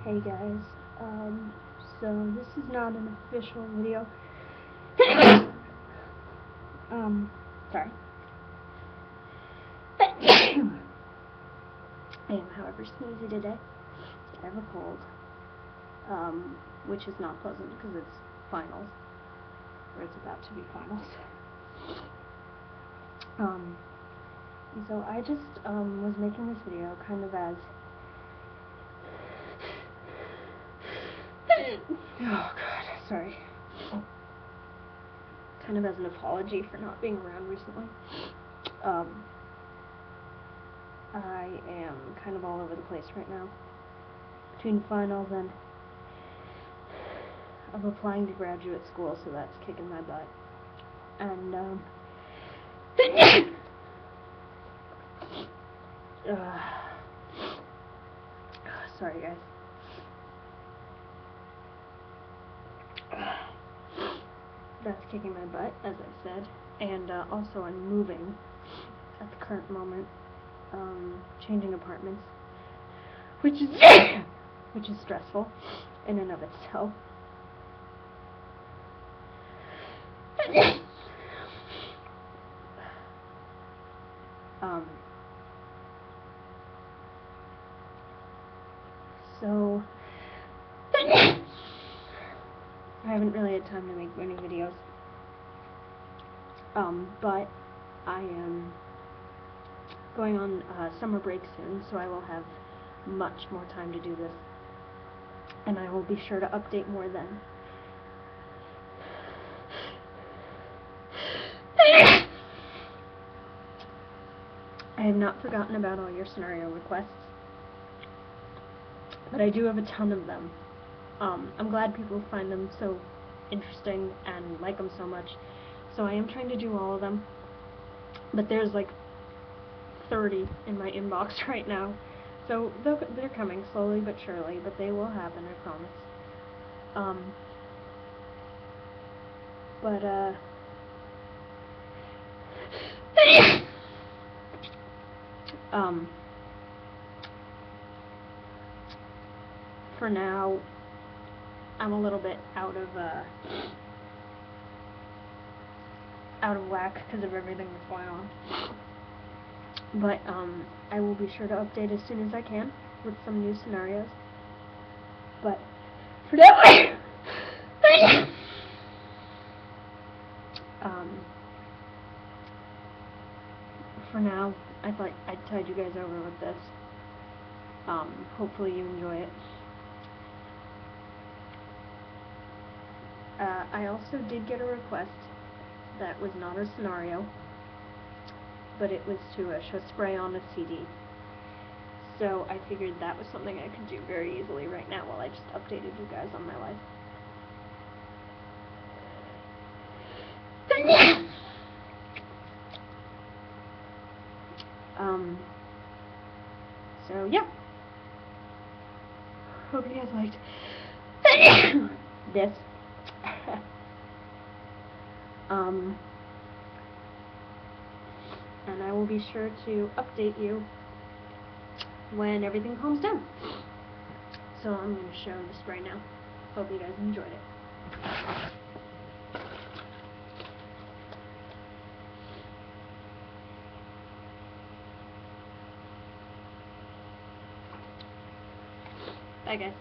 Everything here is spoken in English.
Hey guys, so this is not an official video. Sorry. I am, however, sneezy today. I have a cold, which is not pleasant because it's finals, or it's about to be finals. And so I just, was making this video kind of as oh god, sorry. Kind of as an apology for not being around recently. I am kind of all over the place right now. Between finals and I'm applying to graduate school, so that's kicking my butt. And, sorry guys. That's kicking my butt, as I said, and also I'm moving at the current moment, changing apartments, which is stressful in and of itself. So I haven't really had time to make many videos, but I am going on summer break soon, so I will have much more time to do this, and I will be sure to update more then. I have not forgotten about all your scenario requests, but I do have a ton of them. I'm glad people find them so interesting and like them so much, so I am trying to do all of them, but there's like 30 in my inbox right now, so they're coming slowly but surely, but they will happen, I promise. For now, I'm a little bit out of whack because of everything that's going on. But I will be sure to update as soon as I can with some new scenarios. But for now, I thought I'd tide you guys over with this. Hopefully you enjoy it. I also did get a request that was not a scenario, but it was to show spray on a CD. So I figured that was something I could do very easily right now while I just updated you guys on my life. So yeah. Hope you guys liked this. And I will be sure to update you when everything calms down. So I'm going to show the spray now. Hope you guys enjoyed it. Bye guys.